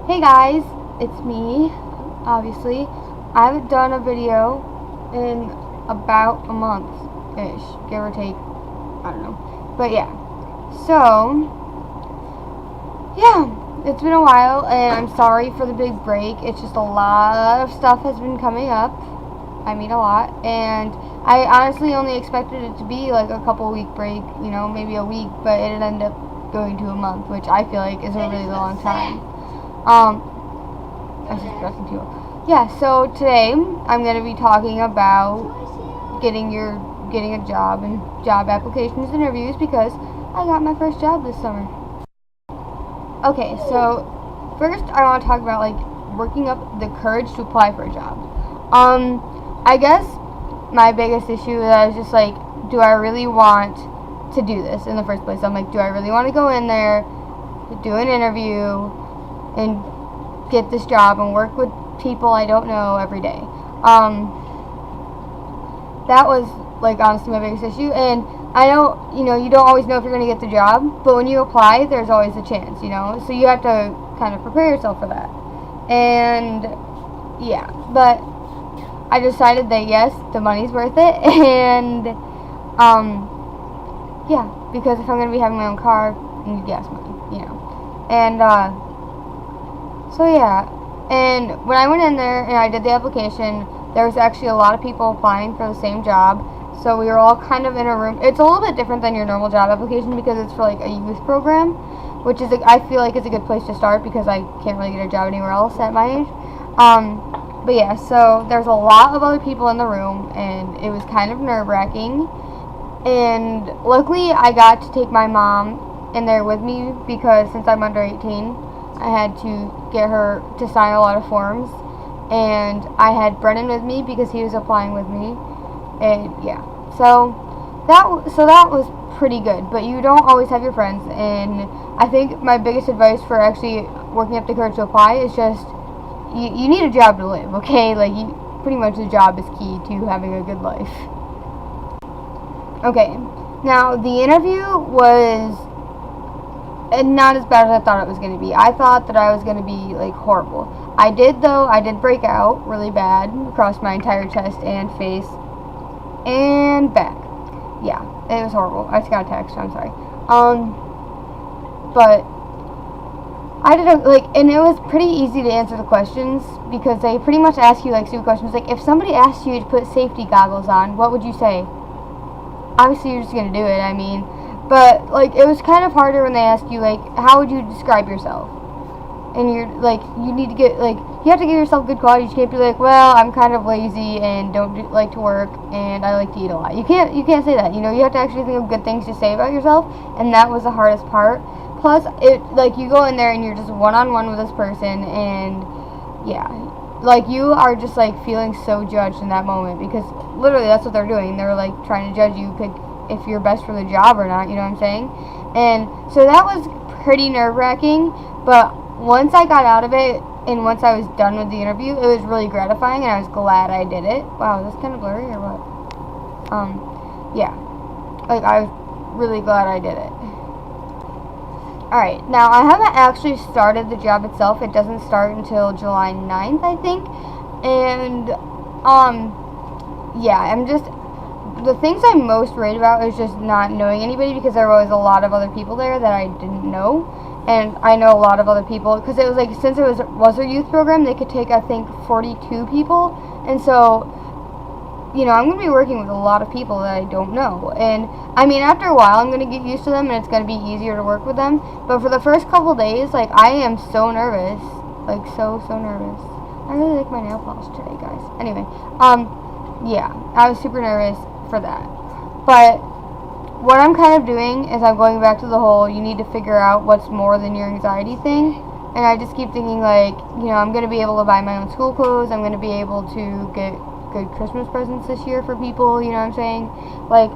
Hey guys, it's me, obviously. I haven't done a video in about a month-ish, give or take. I don't know. But yeah. So, yeah, it's been a while, and I'm sorry for the big break. It's just a lot of stuff has been coming up. I mean, a lot. And I honestly only expected it to be like a couple week break, maybe a week, but it ended up going to a month, which I feel like is a really long time. I was just pressing too. Yeah, so today I'm going to be talking about getting a job and job applications and interviews because I got my first job this summer. Okay, so first I want to talk about like working up the courage to apply for a job. I guess my biggest issue is I was just like, do I really want to do this in the first place? I'm like, do I really want to go in there, do an interview, and get this job and work with people I don't know every day? That was like honestly my biggest issue. And I know, you don't always know if you're going to get the job, but when you apply, there's always a chance, so you have to kind of prepare yourself for that. And yeah, but I decided that yes, the money's worth it, and yeah, because if I'm going to be having my own car, I need gas money, and so yeah. And when I went in there and I did the application, there was actually a lot of people applying for the same job. So we were all kind of in a room. It's a little bit different than your normal job application because it's for like a youth program, which is I feel like is a good place to start because I can't really get a job anywhere else at my age. But yeah, so there's a lot of other people in the room, and it was kind of nerve-wracking. And luckily, I got to take my mom in there with me because since I'm under 18, I had to get her to sign a lot of forms. And I had Brennan with me because he was applying with me. And yeah, so that was pretty good. But you don't always have your friends, and I think my biggest advice for actually working up the courage to apply is just you need a job to live, okay? Like, pretty much the job is key to having a good life. Okay, now the interview was not as bad as I thought it was going to be. I thought that I was going to be, like, horrible. I did break out really bad across my entire chest and face and back. Yeah, it was horrible. I just got a text, I'm sorry. But I did and it was pretty easy to answer the questions because they pretty much ask you like stupid questions. Like, if somebody asked you to put safety goggles on, what would you say? Obviously, you're just gonna do it. I mean, but like it was kind of harder when they asked you like, how would you describe yourself? And you're like, you need to get like, you have to give yourself good qualities. You can't be like, well, I'm kind of lazy and don't like to work and I like to eat a lot. You can't say that. You have to actually think of good things to say about yourself, and that was the hardest part. Plus, you go in there and you're just one-on-one with this person, and yeah, like you are just like feeling so judged in that moment because literally that's what they're doing. They're like trying to judge you if you're best for the job or not. You know what I'm saying? And so that was pretty nerve-wracking. But once I got out of it and once I was done with the interview, it was really gratifying, and I was glad I did it. Wow, that's kind of blurry or what? Yeah, like I was really glad I did it. Alright, now I haven't actually started the job itself. It doesn't start until July 9th, I think. And, yeah, the things I'm most worried about is just not knowing anybody because there was a lot of other people there that I didn't know. And I know a lot of other people, because it was like, since it was a youth program, they could take, I think, 42 people. And so, I'm going to be working with a lot of people that I don't know. And, I mean, after a while, I'm going to get used to them, and it's going to be easier to work with them. But for the first couple days, like, I am so nervous. Like, so nervous. I really like my nail polish today, guys. Anyway, yeah, I was super nervous for that. But what I'm kind of doing is I'm going back to the whole, you need to figure out what's more than your anxiety thing. And I just keep thinking, like, I'm going to be able to buy my own school clothes. I'm going to be able to get good Christmas presents this year for people, you know what I'm saying? Like,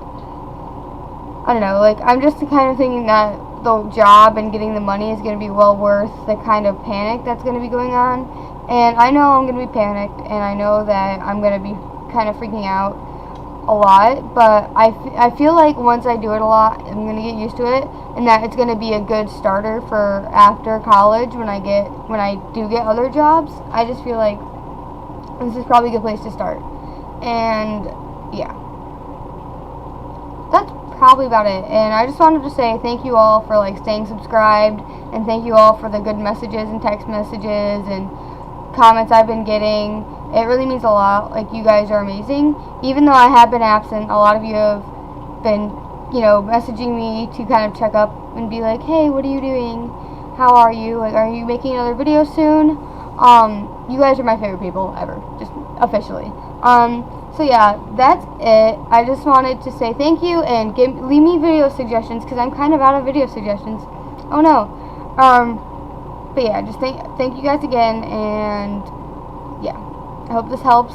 I don't know, like, I'm just kind of thinking that the job and getting the money is going to be well worth the kind of panic that's going to be going on. And I know I'm going to be panicked, and I know that I'm going to be kind of freaking out. a lot, but I feel like once I do it a lot, I'm going to get used to it, and that it's going to be a good starter for after college when I do get other jobs. I just feel like this is probably a good place to start. And yeah, that's probably about it. And I just wanted to say thank you all for like staying subscribed, and thank you all for the good messages and text messages and comments I've been getting. It really means a lot. Like, you guys are amazing. Even though I have been absent, a lot of you have been, messaging me to kind of check up and be like, hey, what are you doing? How are you? Like, are you making another video soon? You guys are my favorite people ever, just officially. So yeah, that's it. I just wanted to say thank you and leave me video suggestions, because I'm kind of out of video suggestions. Oh no. But yeah, just thank you guys again, and yeah, I hope this helps.